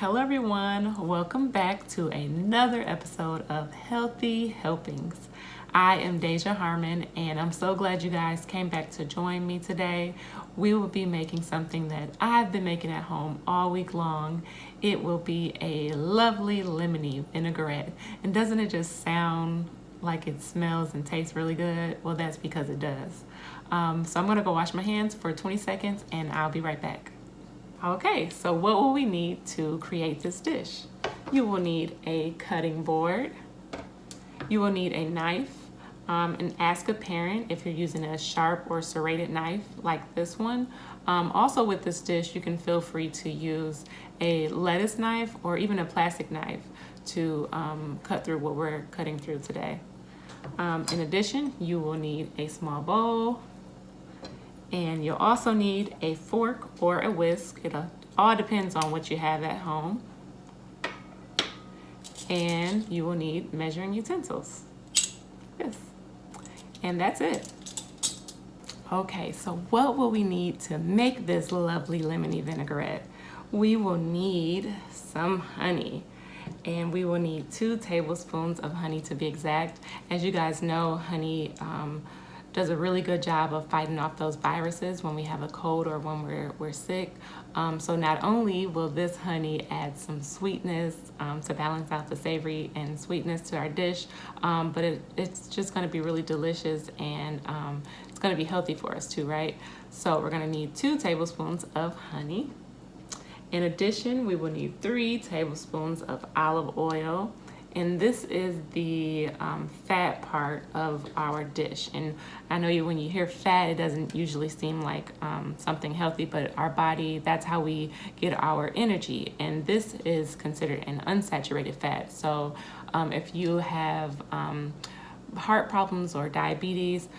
Hello everyone, welcome back to another episode of Healthy Helpings. I am Deja Harmon and I'm so glad you guys came back to join me today. We will be making something that I've been making at home all week long. It will be a lovely lemony vinaigrette. And doesn't it just sound like it smells and tastes really good? Well, that's because it does. So I'm gonna go wash my hands for 20 seconds and I'll be right back. Okay, so what will we need to create this dish? You will need a cutting board. You will need a knife, and ask a parent if you're using a sharp or serrated knife like this one. Also with this dish, you can feel free to use a lettuce knife or even a plastic knife to cut through what we're cutting through today. In addition, you will need a small bowl, and you'll also need a fork or a whisk. It all depends on what you have at home. And you will need measuring utensils. Yes. And that's it. Okay, so what will we need to make this lovely lemony vinaigrette? We will need some honey. And we will need 2 tablespoons of honey to be exact. As you guys know, honey does a really good job of fighting off those viruses when we have a cold or when we're sick. So not only will this honey add some sweetness to balance out the savory and sweetness to our dish, but it's just gonna be really delicious and it's gonna be healthy for us too, right? So we're gonna need 2 tablespoons of honey. In addition, we will need 3 tablespoons of olive oil. And this is the fat part of our dish. And I know when you hear fat, it doesn't usually seem like something healthy, but our body, that's how we get our energy. And this is considered an unsaturated fat. So if you have heart problems or diabetes,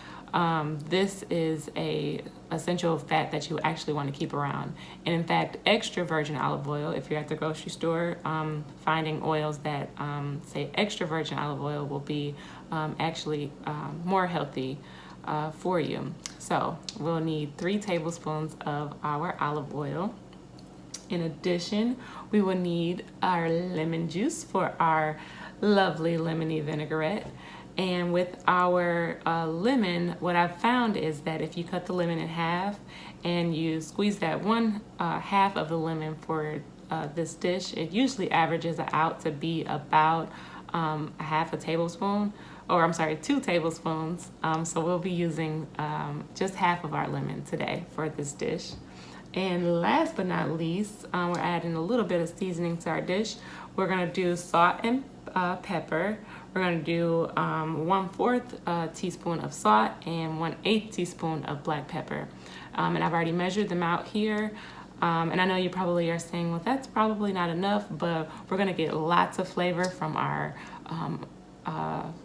this is a essential fat that you actually want to keep around. And in fact, extra virgin olive oil, if you're at the grocery store, finding oils that say extra virgin olive oil will be actually more healthy for you. So we'll need 3 tablespoons of our olive oil. In addition, we will need our lemon juice for our lovely lemony vinaigrette. And with our lemon, what I've found is that if you cut the lemon in half and you squeeze that one half of the lemon for this dish, it usually averages out to be about a half a tablespoon, or I'm sorry, 2 tablespoons. So we'll be using just half of our lemon today for this dish. And last but not least, we're adding a little bit of seasoning to our dish. We're gonna do salt and pepper. We're gonna do 1/4 teaspoon of salt and 1/8 teaspoon of black pepper. And I've already measured them out here. And I know you probably are saying, well, that's probably not enough, but we're gonna get lots of flavor from our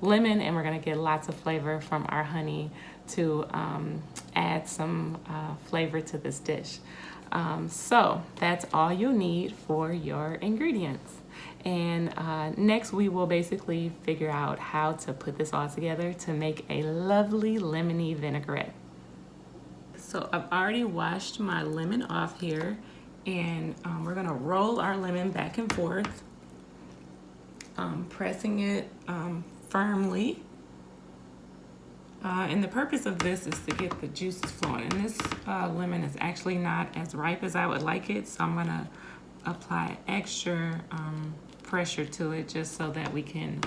lemon, and we're gonna get lots of flavor from our honey to add some flavor to this dish. So that's all you'll need for your ingredients. And next we will basically figure out how to put this all together to make a lovely lemony vinaigrette. So I've already washed my lemon off here, and we're gonna roll our lemon back and forth, pressing it firmly. And the purpose of this is to get the juices flowing. And this lemon is actually not as ripe as I would like it, so I'm gonna apply extra pressure to it just so that we can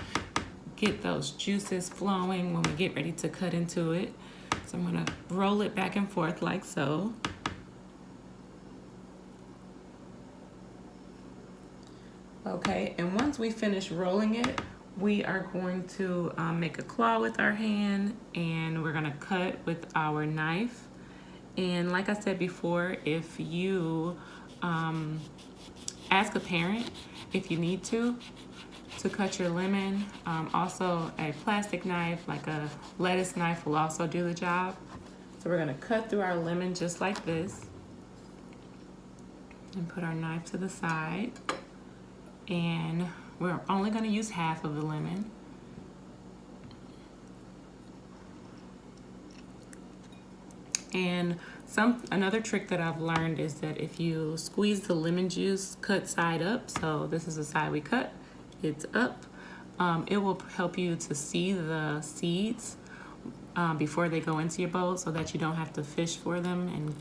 get those juices flowing when we get ready to cut into it. So I'm gonna roll it back and forth like so. Okay, and once we finish rolling it, we are going to make a claw with our hand, and we're gonna cut with our knife. And like I said before, if you ask a parent if you need to cut your lemon. Also, a plastic knife, like a lettuce knife, will also do the job. So we're gonna cut through our lemon just like this, and put our knife to the side. And we're only gonna use half of the lemon. And another trick that I've learned is that if you squeeze the lemon juice cut side up, so this is the side we cut, it's up, it will help you to see the seeds before they go into your bowl so that you don't have to fish for them and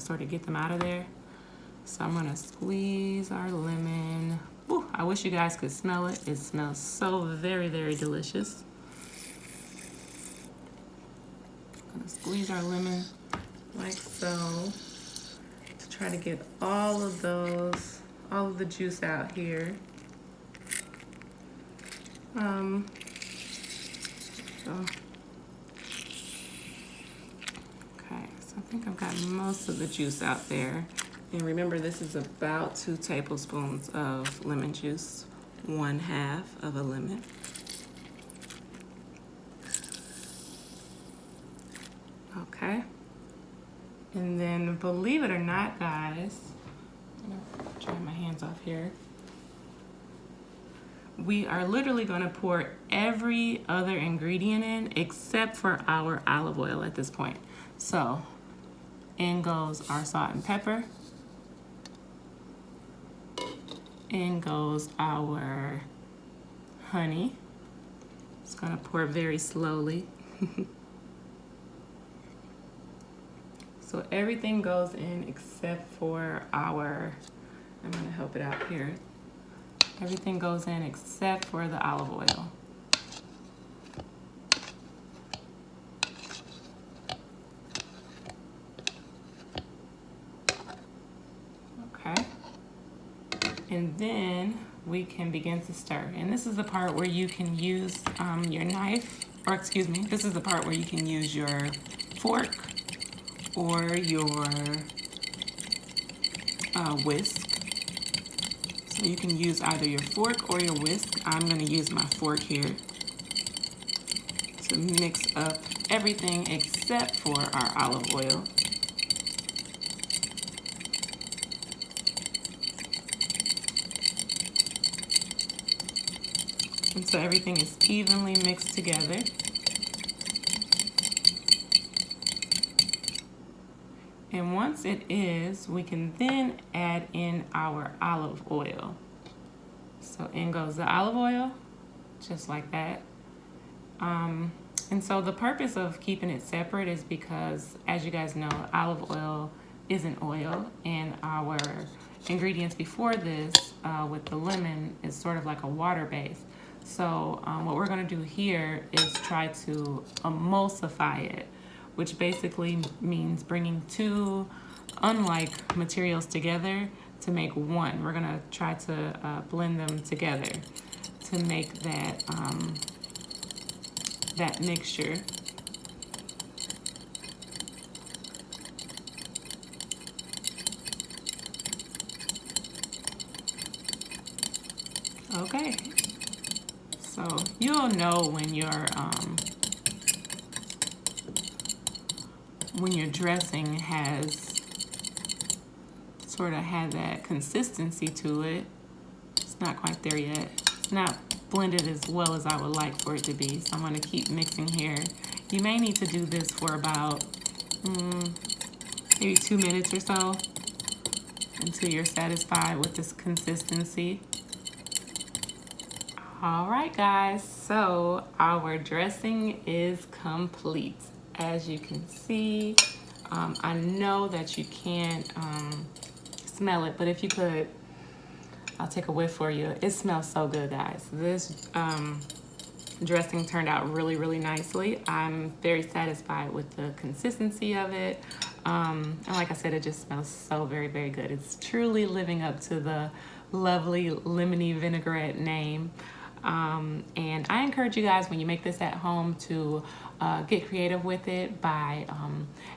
sort of get them out of there. So I'm gonna squeeze our lemon. Ooh, I wish you guys could smell it. It smells so very, very delicious. I'm gonna squeeze our lemon like so to try to get all of the juice out here. Okay, so I think I've got most of the juice out there. And remember, this is about 2 tablespoons of lemon juice, 1/2 of a lemon. Okay. And then, believe it or not, guys, I'm gonna dry my hands off here. We are literally gonna pour every other ingredient in except for our olive oil at this point. So, in goes our salt and pepper. In goes our honey. It's gonna pour very slowly. So everything goes in except for I'm gonna help it out here. Everything goes in except for the olive oil. Okay. And then we can begin to stir. And this is the part where you can use your knife, or excuse me, this is the part where you can use your fork or your whisk. So you can use either your fork or your whisk. I'm going to use my fork here to mix up everything except for our olive oil. And so everything is evenly mixed together. And once it is, we can then add in our olive oil. So in goes the olive oil, just like that. And so the purpose of keeping it separate is because, as you guys know, olive oil isn't oil, and our ingredients before this with the lemon is sort of like a water base. So what we're gonna do here is try to emulsify it, which basically means bringing 2 unlike materials together to make one. We're gonna try to blend them together to make that, that mixture. Okay, so you'll know when your dressing has sort of had that consistency to it. It's not quite there yet. It's not blended as well as I would like for it to be, so I'm going to keep mixing here. You may need to do this for about maybe 2 minutes or so until you're satisfied with this consistency. All right, guys, so our dressing is complete. As you can see, I know that you can't smell it, but if you could, I'll take a whiff for you. It smells so good, guys. This dressing turned out really, really nicely. I'm very satisfied with the consistency of it. And like I said, it just smells so very, very good. It's truly living up to the lovely lemony vinaigrette name. And I encourage you guys, when you make this at home, to get creative with it by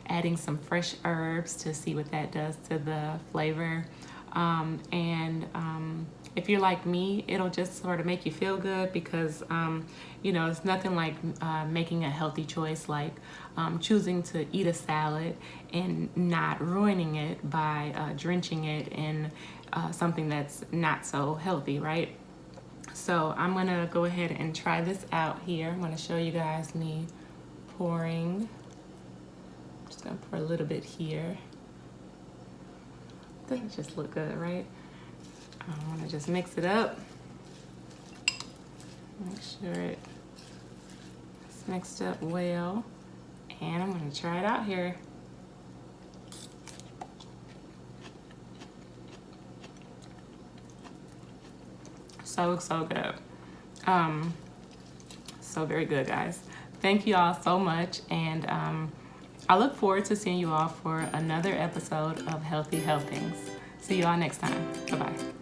adding some fresh herbs to see what that does to the flavor. If you're like me, it'll just sort of make you feel good because, you know, it's nothing like making a healthy choice, like choosing to eat a salad and not ruining it by drenching it in something that's not so healthy, right? So I'm gonna go ahead and try this out here. I'm gonna show you guys me pouring just Just gonna pour a little bit here. Doesn't just look good, right? I wanna just mix it up. Make sure it's mixed up well. And I'm gonna try it out here. So good. So very good, guys. Thank you all so much, and I look forward to seeing you all for another episode of Healthy Health Things. See you all next time. Bye-bye.